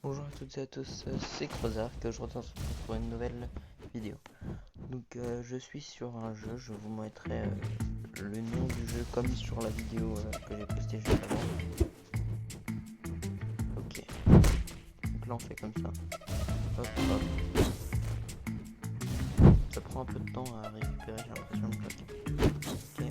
Bonjour à toutes et à tous, c'est Crozark, je retrouve pour une nouvelle vidéo. Donc je suis sur un jeu, je vous mettrai le nom du jeu comme sur la vidéo que j'ai postée juste avant. Ok, donc là on fait comme ça. Hop hop. Ça prend un peu de temps à récupérer, j'ai l'impression de bloquer. Ok.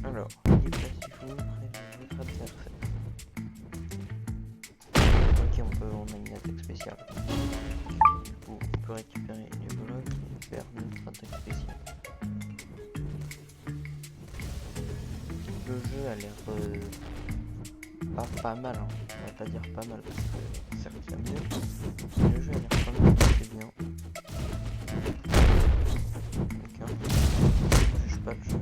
Alors, déplacez-vous près de votre adversaire. Ok, on a une attaque spéciale. Du coup, on peut récupérer les blocs et faire notre attaque spéciale. Le jeu a l'air pas mal, hein. On va pas dire pas mal parce que certes il y a mieux, mais le jeu a l'air quand même assez bien. Donc hein, je juge pas le jeu.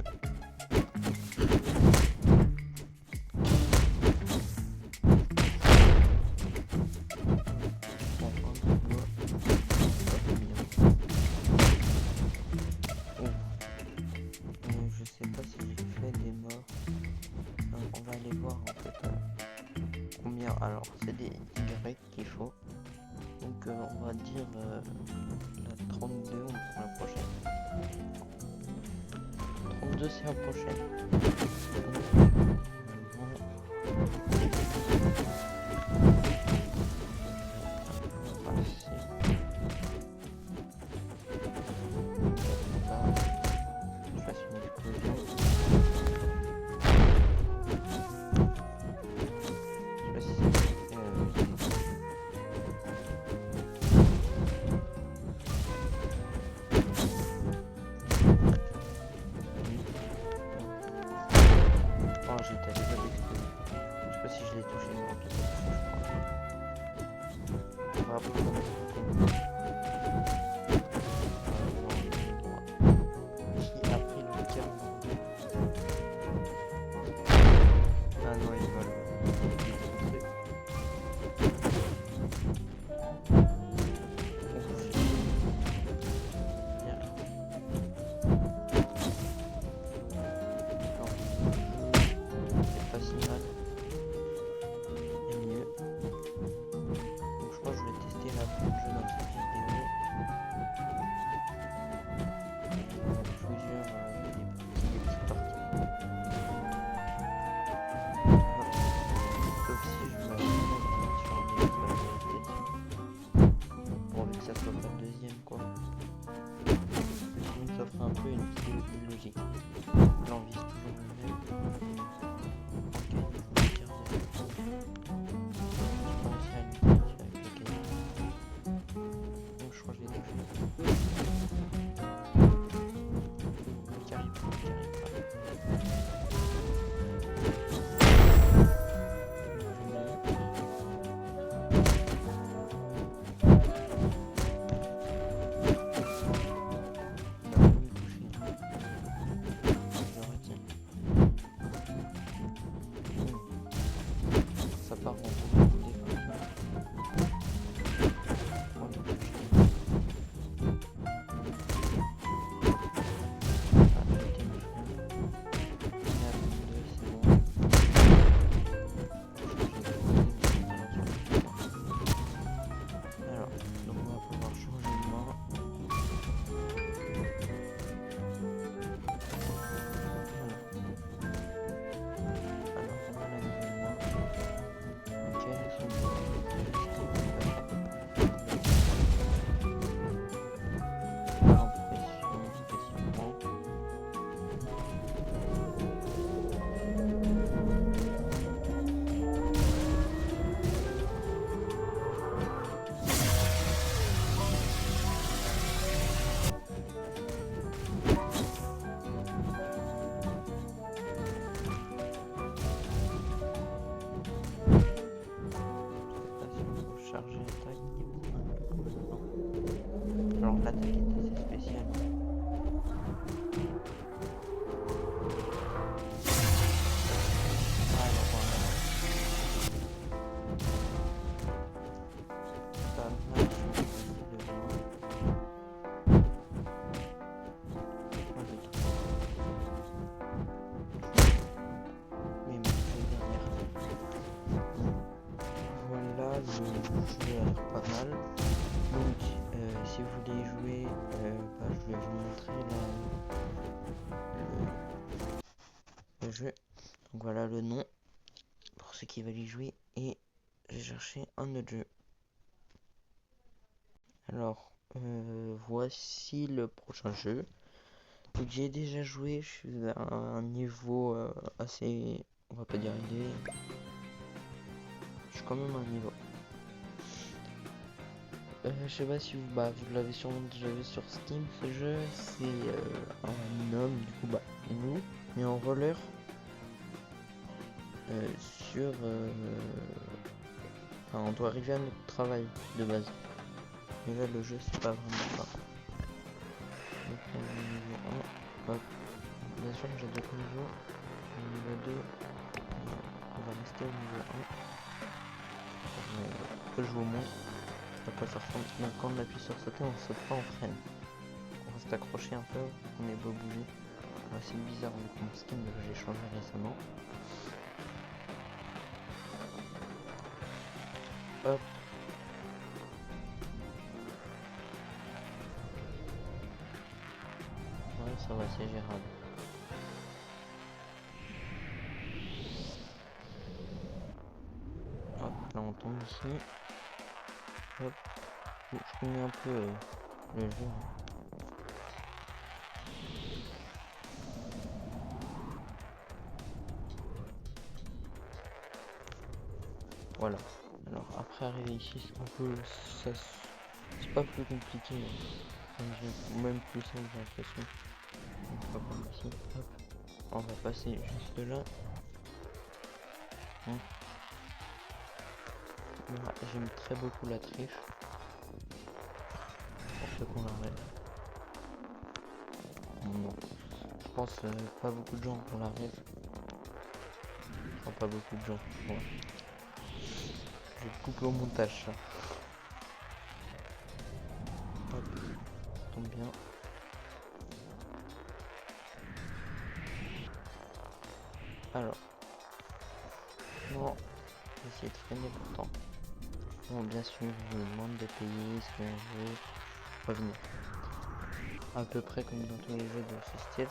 On prend un petit doigt, pas bien. Oh, je sais pas si j'ai fait des morts. On va aller voir en fait combien. Alors c'est des Y qu'il faut. Donc on va dire la 32, on prend la prochaine. 32 c'est la prochaine. Oh, j'étais à deux doigts d'exploser. Je sais pas si je l'ai touché, mais en tout cas, je crois. On va apprendre à mettre le combo. Qui a pris le 42? Ah non, il va le défoncer. Bien. Non, c'est pas si mal. Il y a mieux. Donc je crois que je vais tester la fin de jeu dans cette vidéo. Plusieurs des petites parties. Sauf si je me remets sur un niveau de la vérité. Pour que ça soit pas le deuxième quoi. Sinon ça ferait un peu une logique. Là on vise toujours le même. Ok, il faut le garder. J'ai pas réussi à le avec le cahier. Donc je crois que je l'ai touché. Qui arrive pas. Ça part en profondeur comme ça. On est touché. Ah, j'ai été mes frères. On est à 22, c'est bon. Alors, donc on va pouvoir changer de main. Alors on a la nouvelle main. Ok. jeu a l'air pas mal. Donc si vous voulez y jouer, je vais vous montrer le jeu. Donc voilà le nom pour ceux qui veulent y jouer, et j'ai cherché un autre jeu. Alors voici le prochain jeu. Donc j'y ai déjà joué, je suis à un niveau assez, on va pas dire élevé. Je suis quand même à un niveau. Je sais pas si vous l'avez sûrement déjà vu sur Steam, ce jeu. C'est un homme, du coup nous, mais en roller sur... on doit arriver à notre travail de base. Mais là le jeu c'est pas vraiment ça. Donc on est au niveau 1, hop. Bien sûr j'ai d'autres niveaux. Au niveau 2, on va rester au niveau 1. Je vous montre à quoi ça ressemble. Donc quand on appuie sur sauter, on saute pas, on freine. On reste accroché un peu, on est beau bouger. C'est bizarre vu que mon skin que j'ai changé récemment. Hop. Ouais, ça va, c'est gérable. Hop, là on tombe ici. Hop. Bon, je connais un peu le jeu. Voilà. Alors après arriver ici, c'est un peu... c'est pas plus compliqué. C'est un jeu même plus simple, j'ai l'impression. Donc pas comme ici. Hop. On va passer juste là. Là, j'aime très beaucoup la triche. Pour ceux qu'on la rêve. Bon. Je pense pas beaucoup de gens qu'on la rêve. Enfin, pas beaucoup de gens. Ouais. Je vais couper au montage ça. Hop. Ça tombe bien. Alors. Non. J'ai essayé de freiner pourtant. Bon, bien sûr, je me demande de payer ce que je veux revenir. À peu près comme dans tous les jeux de ce style.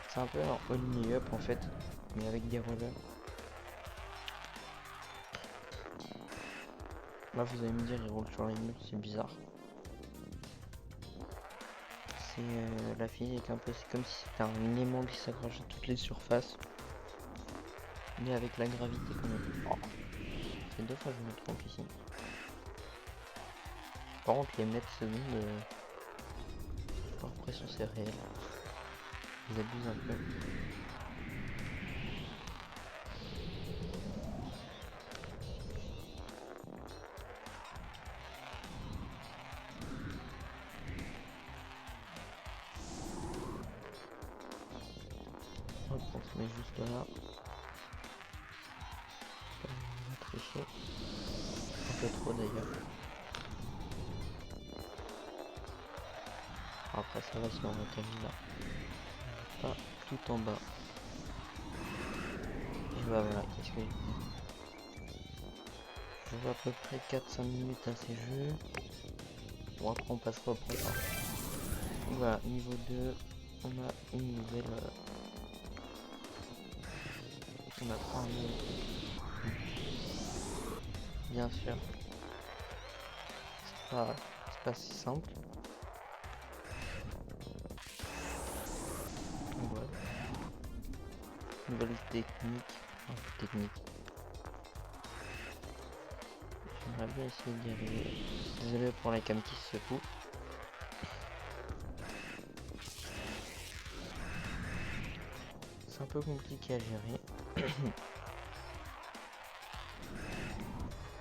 C'est un peu un only up en fait, mais avec des rollers. Là vous allez me dire, il roule sur les murs, c'est bizarre. C'est la physique un peu, c'est comme si c'était un aimant qui s'accroche à toutes les surfaces. Mais avec la gravité quand même. Oh. C'est 2 fois que je me trompe ici. Par contre les mètres secondes, j'ai l'impression c'est réel. Ils abusent un peu. Hop, on se met juste là. On va tricher. Un peu trop d'ailleurs. Après ça va si on atterrit là. Pas tout en bas. Et bah voilà, qu'est-ce que je vois à peu près 4-5 minutes à ces jeux. Bon après on passera au prochain. Voilà, niveau 2, on a une nouvelle... on apprend un nouveau truc. Bien sûr. C'est pas si simple. Donc voilà. Nouvelle technique. Enfin, technique. J'aimerais bien essayer d'y arriver. Désolé pour la cam qui se secoue. C'est un peu compliqué à gérer.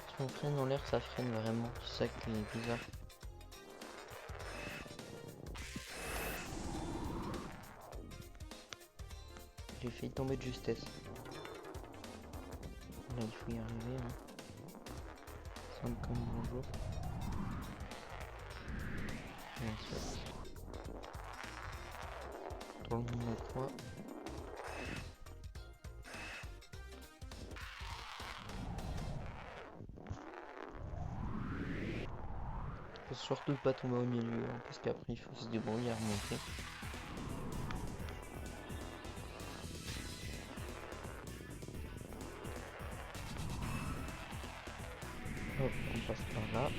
Si on freine en l'air, ça freine vraiment. C'est ça qui est bizarre. J'ai failli tomber de justesse. Là, il faut y arriver. Hein. Semble comme bonjour. Bien sûr. Dans le monde 3. Faut surtout pas tomber au milieu, hein, parce qu'après il faut se débrouiller à remonter. Hop, on passe par là.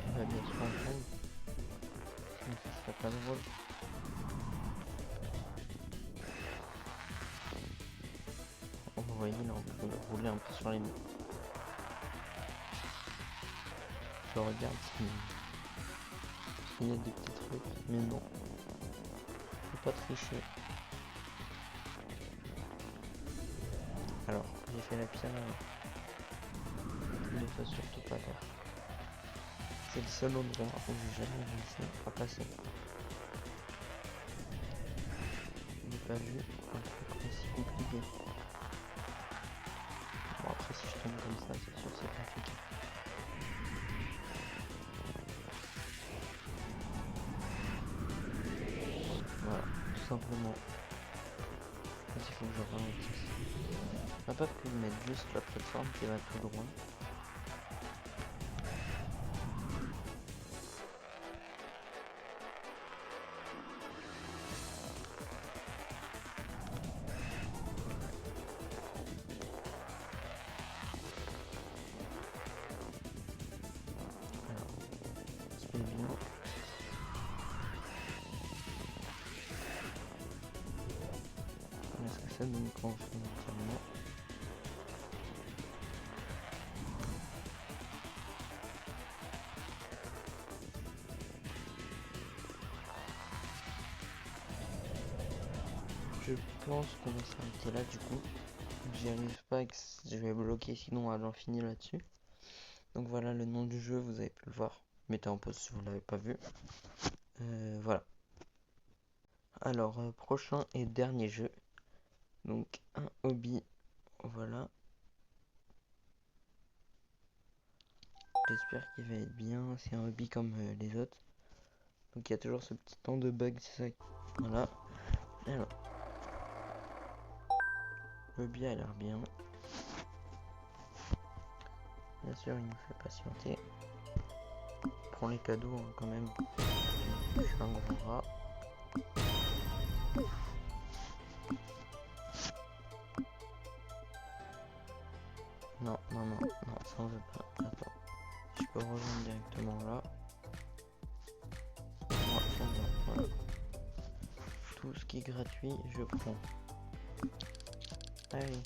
On va bien se rendre, sinon ça serait pas drôle. Vous voyez là, on peut rouler un peu sur les mains. Je regarde s'il y a des petits trucs, mais non. Faut pas tricher. Alors, j'ai fait la pierre il ne faut surtout pas faire. C'est le seul endroit où j'ai jamais réussi à passer. Je n'ai pas vu un truc aussi compliqué. Bon après si je tombe comme ça, c'est sûr que c'est compliqué. Voilà, tout simplement. Il faut que je ralentisse. On va pas pu mettre juste la plateforme qui va tout droit. Alors, c'est bien. Est-ce que ça donne quand on fait entièrement? Je pense qu'on va s'arrêter là du coup. J'y arrive pas, je vais bloquer sinon à l'infini là-dessus. Donc voilà le nom du jeu, vous avez pu le voir. Mettez en pause si vous ne l'avez pas vu. Voilà. Alors, prochain et dernier jeu. Donc un hobby. Voilà. J'espère qu'il va être bien. C'est un hobby comme les autres. Donc il y a toujours ce petit temps de bug, c'est ça. Voilà. Alors. Le hobby a l'air bien. Bien sûr, il nous fait patienter. Prends les cadeaux hein, quand même. Je suis un gros rat. Non, non, non, non, ça on veut pas. Attends. Je peux rejoindre directement là. Moi, ça me va. Voilà. Tout ce qui est gratuit, je prends. Allez.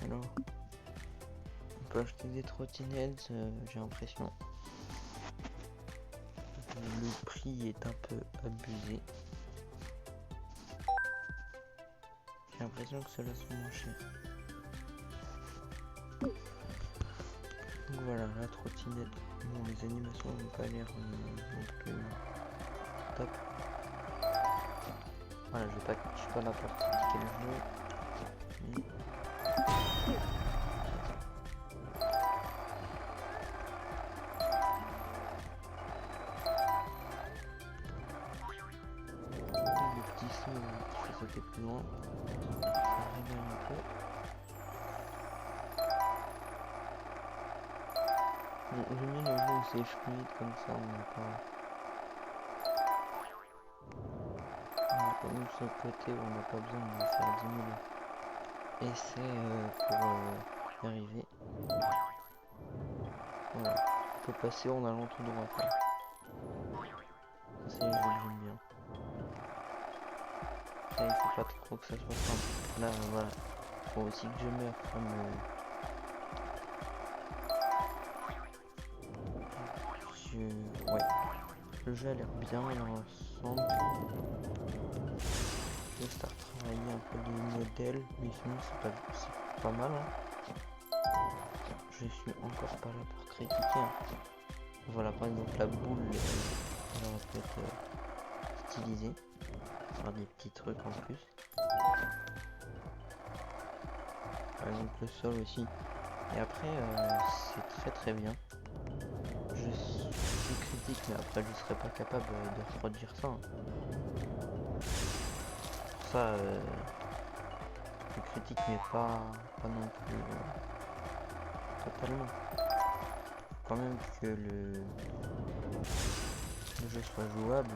Alors, on peut acheter des trottinettes, j'ai l'impression. Le prix est un peu abusé. J'ai l'impression que cela sont moins cher. Donc voilà, la trottinette. Bon, les animations n'ont pas l'air non plus top. Voilà, je suis pas là pour critiquer le jeu. Mais... le petit saut qui fait sauter plus loin. Ça régale un peu. Bon, j'aime bien le jeu où c'est fluide comme ça, on n'a pas... Comme ce côté où on n'a pas besoin de faire 10 000 essais pour y arriver. Voilà, on peut passer en allant tout droit. Quoi. Ça c'est le jeu que j'aime bien. Là, il faut pas trop que ça soit simple. Là, voilà, faut aussi que je meure comme... Ouais, le jeu a l'air bien dans l'ensemble. Juste à retravailler un peu les modèles, mais sinon c'est pas mal. Hein. Je suis encore pas là pour critiquer. Hein. Voilà, par exemple la boule, elle aurait pu être stylisée, faire des petits trucs en plus. Par exemple le sol aussi. Et après, c'est très bien. Je critique, mais après je serais pas capable de reproduire ça. Hein. ça, je critique, mais pas non plus totalement. Quand même que le jeu soit jouable.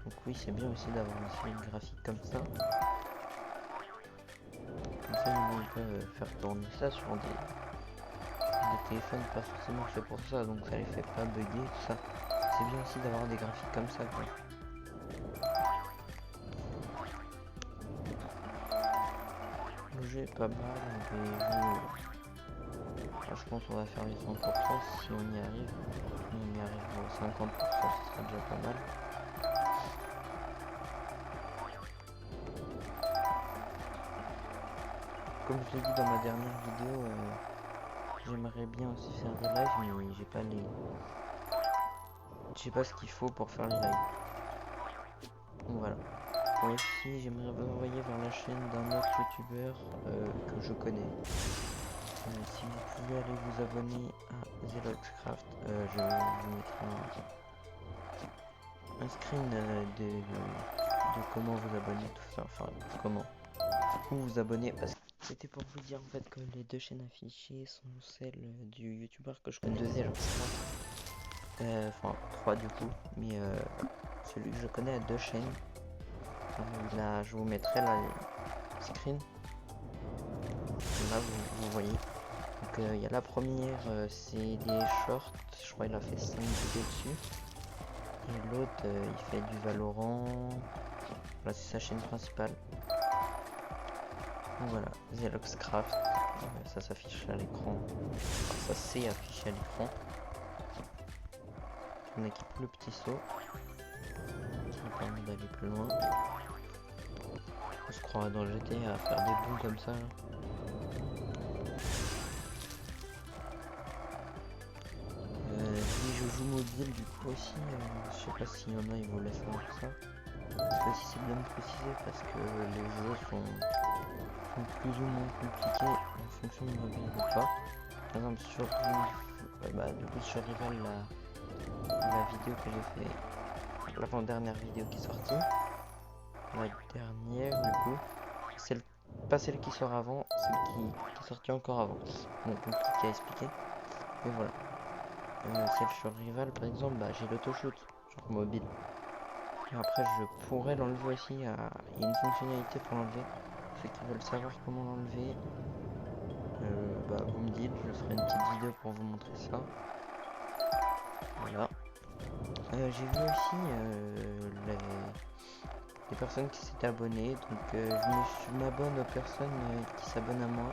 Donc oui, c'est bien aussi d'avoir une série graphique comme ça. Comme ça, ils peuvent faire tourner ça sur des téléphones pas forcément faits pour ça, donc ça les fait pas bugger, tout ça. C'est bien aussi d'avoir des graphiques comme ça, quoi. Le jeu est pas mal, on va jouer. Je pense qu'on va faire les 100% si on y arrive. Si on y arrive aux 50%, ce sera déjà pas mal. Comme je l'ai dit dans ma dernière vidéo, j'aimerais bien aussi faire des lives, mais j'ai pas ce qu'il faut pour faire les lives. Donc voilà. Aussi, j'aimerais vous envoyer vers la chaîne d'un autre youtubeur que je connais. Si vous pouvez aller vous abonner à Zeloxcraft, je vous mettrai un screen de comment vous abonner, tout ça, enfin où vous abonner, parce que c'était pour vous dire en fait que les deux chaînes affichées sont celles du youtubeur que je connais, de Zeloxcraft, enfin 3 du coup, mais celui que je connais a 2 chaînes. Là, je vous mettrai là le screen. Là, vous voyez. Donc, il y a la première, c'est des shorts. Je crois qu'il a fait 5 vidéos dessus. Et l'autre, il fait du Valorant. Là, c'est sa chaîne principale. Donc voilà, Zeloxcraft. Ça s'affiche à l'écran. Enfin, ça s'est affiché à l'écran. On équipe le petit saut qui nous permet d'aller plus loin. On se croirait dans le GTA à faire des boules comme ça. Là. Si je joue mobile du coup aussi, je sais pas s'il y en a ils vous laissent savoir ça. Parce que si c'est bien précisé parce que les jeux sont plus ou moins compliqués en fonction du mobile ou pas. Par exemple sur du coup sur Rival la vidéo que j'ai fait, l'avant-dernière vidéo qui est sortie. La dernière du coup, pas celle qui sort avant, celle qui est sortie encore avant. Bon, compliqué à expliquer. Mais voilà. Celle sur Rival par exemple, j'ai l'autoshoot, genre mobile. Et après je pourrais l'enlever aussi, il y a une fonctionnalité pour l'enlever. Ceux qui veulent savoir comment l'enlever, vous me dites, je ferai une petite vidéo pour vous montrer ça. Voilà. J'ai vu aussi les personnes qui s'étaient abonnées, donc je m'abonne aux personnes qui s'abonnent à moi,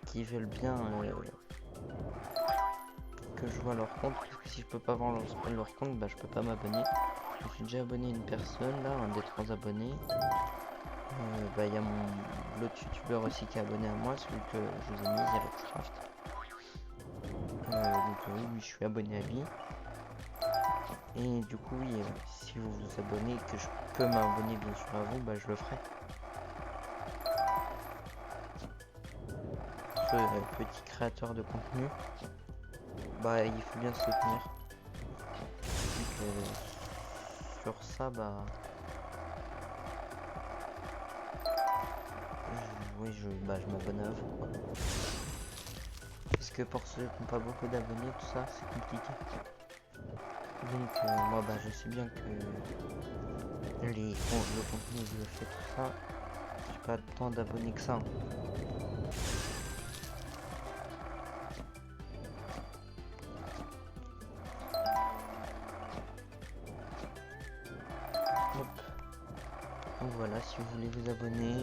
qui veulent bien que je vois leur compte, parce que si je peux pas voir leur compte, je peux pas m'abonner. Je suis déjà abonné à une personne là, un des 3 abonnés. Il y a l'autre youtubeur aussi qui est abonné à moi, celui que je vous ai mis, Zeloxcraft. Donc oui, je suis abonné à lui. Et du coup, oui, si vous vous abonnez, que je peux m'abonner bien sûr à vous, je le ferai. Ce petit créateur de contenu, il faut bien se soutenir. Donc, sur ça, je m'abonne à vous, quoi. Parce que pour ceux qui n'ont pas beaucoup d'abonnés, tout ça, c'est compliqué. Donc moi je sais bien que le contenu que je fais, tout ça, j'ai pas tant d'abonnés que ça. Hop. Donc voilà, si vous voulez vous abonner,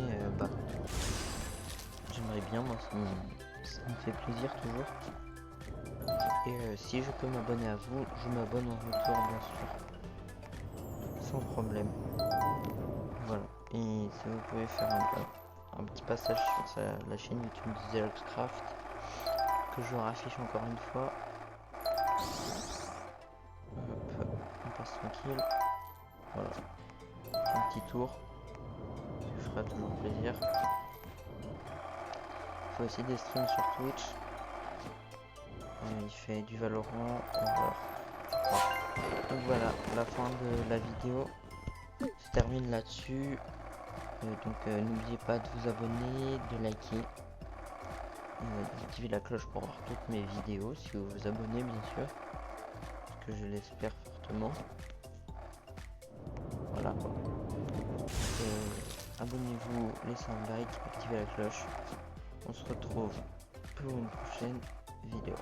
j'aimerais bien, moi ça me fait plaisir toujours. Et si je peux m'abonner à vous, je m'abonne en retour bien sûr. Sans problème. Voilà. Et si vous pouvez faire un petit passage sur la chaîne YouTube de Zeloxcraft, que je raffiche encore une fois. Hop, on passe tranquille. Voilà. Un petit tour. Ça fera toujours plaisir. Il fait aussi des streams sur Twitch. Il fait du Valorant, Horror. Donc voilà, la fin de la vidéo. se termine là-dessus. Donc n'oubliez pas de vous abonner, de liker, d'activer la cloche pour voir toutes mes vidéos si vous vous abonnez bien sûr, ce que je l'espère fortement. Voilà quoi. Abonnez-vous, laissez un like, activez la cloche. On se retrouve pour une prochaine vidéo.